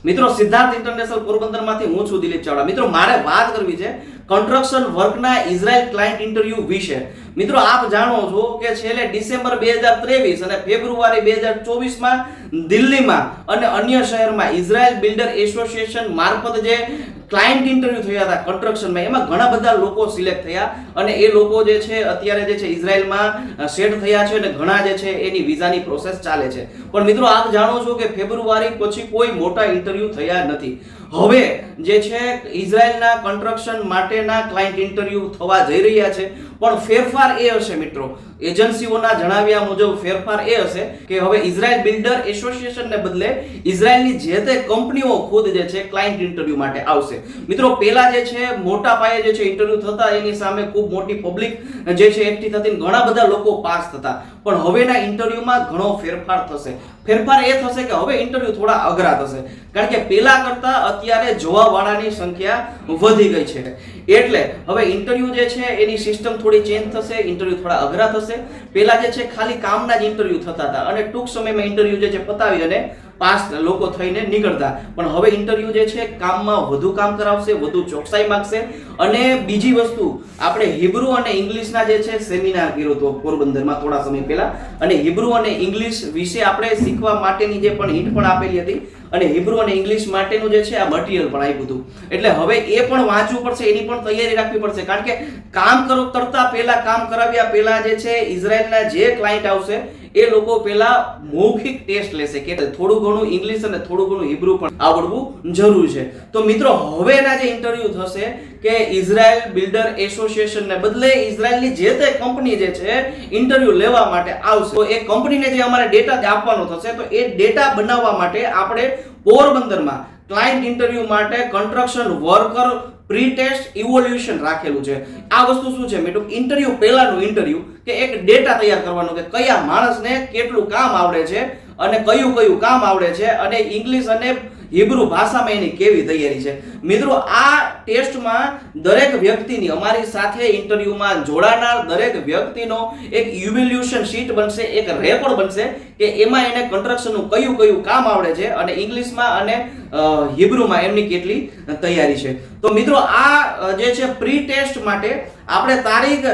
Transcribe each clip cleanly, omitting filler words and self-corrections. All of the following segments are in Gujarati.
મિત્રો સિદ્ધાર્થ ઇન્ટરનેશનલ પોરબંદરમાંથી હું છું દિલીપ ચાવડા। મિત્રો મારે વાત કરવી છે કન્સ્ટ્રક્શન વર્કના ઇઝરાયલ ક્લાયન્ટ ઇન્ટરવ્યુ વિશે। મિત્રો આપ જાણો છો કે છેલ્લે ડિસેમ્બર 2023 અને ફેબ્રુઆરી 2024 માં દિલ્હીમાં અને અન્ય શહેરમાં ઇઝરાયલ બિલ્ડર એસોસિએશન મારફત જે ક્લાયન્ટ ઇન્ટરવ્યુ થયા હતા કન્સ્ટ્રક્શનમાં, એમાં ઘણા બધા લોકો સિલેક્ટ થયા અને એ લોકો જે છે અત્યારે જે છે ઇઝરાયલમાં સેટ થયા છે અને ઘણા જે છે એની વિઝાની પ્રોસેસ ચાલે છે। પણ મિત્રો આપ જાણો છો કે ફેબ્રુઆરી પછી કોઈ મોટા ઇન્ટરવ્યુ થયા નથી। હવે જે છે ઇઝરાયલના કન્સ્ટ્રક્શન માટેના ક્લાયન્ટ ઇન્ટરવ્યુ થવા જઈ રહ્યા છે, પણ ફેરફાર એ હશે મિત્રો, એજન્સીઓના જણાવ્યા મુજબ ફેરફાર એ હશે કે હવે ઇઝરાયલ બિલ્ડર એસોસિએશનને બદલે ઇઝરાયલની જે તે કંપનીઓ ખુદ જે છે ક્લાયન્ટ ઇન્ટરવ્યુ માટે આવશે। મિત્રો પહેલા જે છે મોટા પાયે જે છે ઇન્ટરવ્યુ થતા, એની સામે ખૂબ મોટી પબ્લિક જે છે એકઠી થતી, ઘણા બધા લોકો પાસ થતા, પણ હવેના ઇન્ટરવ્યુમાં ઘણો ફેરફાર થશે। ફેરફાર એ થશે કે હવે ઇન્ટરવ્યુ થોડા અઘરા થશે, કારણ કે પહેલા કરતા અત્યારે જોવાવાળાની સંખ્યા વધી ગઈ છે, એટલે હવે ઇન્ટરવ્યુ જે છે એની સિસ્ટમ થોડી ચેન્જ થશે, ઇન્ટરવ્યુ થોડા અઘરા થશે। પહેલા જે છે ખાલી કામના જ ઇન્ટરવ્યુ થતા હતા અને ટૂંક સમયમાં ઇન્ટરવ્યુ જે છે પતાવી અને પાસ લોકો થઈને નીકળતા, પણ હવે ઇન્ટરવ્યુ જે છે કામમાં વધુ કામ કરાવશે, વધુ ચોકસાઈ માંગશે। અને બીજી વસ્તુ, આપણે હિબ્રુ અને ઇંગ્લિશના જે છે સેમિનાર કર્યો હતો પોરબંદરમાં થોડા સમય પહેલા, અને હિબ્રુ અને ઇંગ્લિશ વિશે આપણે શીખવા માટેની જે પણ હિન્ટ પણ આપેલી હતી અને હિબ્રુ અને ઇંગ્લિશ માટેનું જે છે આ મટીરિયલ પણ આપ્યું હતું, એટલે હવે એ પણ વાંચવું પડશે, એની પણ તૈયારી રાખવી પડશે, કારણ કે કામ કરતા પહેલા, કામ કરાવ્યા પહેલા જે છે ઇઝરાયલના જે ક્લાયન્ટ આવશે એ લોકો પહેલા મૌખિક ટેસ્ટ લેશે કે થોડું ઘણું ઇંગ્લિશ અને થોડું ઘણું હિબ્રુ પણ આવડવું જરૂરી છે। તો મિત્રો હવેના જે ઇન્ટરવ્યુ થશે કે ઇઝરાયલ બિલ્ડર એસોસિએશનને બદલે ઇઝરાયલની જે તે કંપની જે છે ઇન્ટરવ્યુ લેવા માટે આવશે, તો એ કંપનીને જે અમારે ડેટા આપવાનો થશે, તો એ ડેટા બનાવવા માટે આપણે પોરબંદરમાં ક્લાયન્ટ ઇન્ટરવ્યુ માટે construction worker pre test evolution રાખેલું છે। આ વસ્તુ શું છે મિત્રો, ઇન્ટરવ્યુ પહેલાનું ઇન્ટરવ્યુ કે એક ડેટા તૈયાર કરવાનો કે કયા માણસને કેટલું કામ આવડે છે અને કયું કામ આવડે છે અને ઇંગ્લિશ અને હિબ્રુ ભાષામાં એની કેવી તૈયારી છે। મિત્રો આ ટેસ્ટમાં દરેક વ્યક્તિની, અમારી સાથે ઇન્ટરવ્યુમાં જોડાનાર દરેક વ્યક્તિનો એક ઇવોલ્યુશન શીટ બનશે, એક રેકોર્ડ બનશે કે એમાં એને કન્સ્ટ્રક્શનનું કયું કામ આવડે છે અને ઇંગ્લિશમાં અને હિબ્રુમાં એમની કેટલી તૈયારી છે। તો મિત્રો આ જે છે પ્રી ટેસ્ટ માટે આપણે તારીખ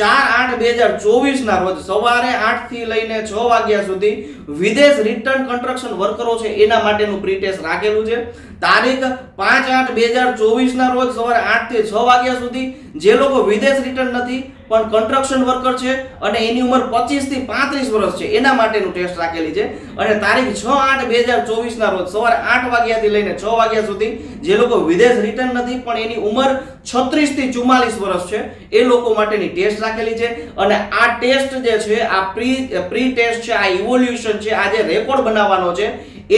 4/8/2024 ના રોજ સવારે 8 થી લઈને 6 વાગ્યા સુધી વિદેશ રિટર્ન કન્સ્ટ્રક્શન વર્કરો છે એના માટેનું પ્રી ટેસ્ટ રાખેલું છે। તારીખ 5/8/2024 ના રોજ સવારે 8 થી 6 વાગ્યા સુધી જે લોકો વિદેશ રિટર્ન નથી પણ કન્સ્ટ્રક્શન વર્કર છે અને એની ઉંમર 25 થી 35 વર્ષ છે એના માટેનું ટેસ્ટ રાખેલી છે। અને તારીખ 6/8/2024 ના રોજ સવારે 8 વાગ્યાથી લઈને 6 વાગ્યા સુધી જે લોકો વિદેશ રિટર્ન નથી પણ એની ઉંમર 36 થી 44 વર્ષ છે એ લોકો માટેની ટેસ્ટ રાખેલી છે। અને આ ટેસ્ટ જે છે, આ પ્રી ટેસ્ટ છે, આ ઇવોલ્યુશન છે, આ જે રેકોર્ડ બનાવવાનો છે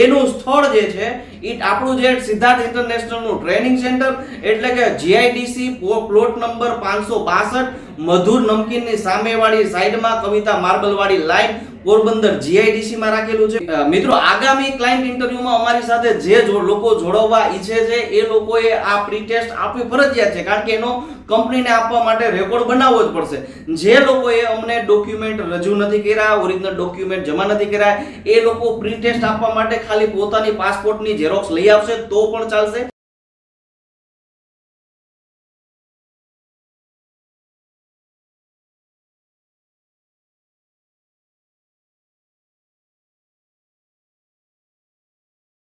એનું સ્થળ જે છે એ આપણું જે સિદ્ધાર્થ ઇન્ટરનેશનલનું ટ્રેનિંગ સેન્ટર, એટલે કે જીઆઈડીસી પ્લોટ નંબર 562 મધુર નમકીનની સામેવાળી સાઈડમાં કવિતા માર્બલવાળી લાઈન પોરબંદર જીઆઈડીસી માં રાખેલું છે। મિત્રો આગામી ક્લાયન્ટ ઇન્ટરવ્યુમાં અમારી સાથે જે લોકો જોડાવવા ઈચ્છે છે એ લોકોએ આ પ્રી ટેસ્ટ આપવી ફરજિયાત છે, કારણ કે એનો કંપનીને આપવા માટે રેકોર્ડ બનાવવો જ પડશે। જે લોકોએ અમને ડોક્યુમેન્ટ રજૂ નથી કર્યા, ઓરિજિનલ ડોક્યુમેન્ટ જમા નથી કર્યા, એ લોકો પ્રી ટેસ્ટ આપવા માટે ખાલી પોતાની પાસપોર્ટની ઝેરોક્સ લઈ આવશે તો પણ ચાલશે,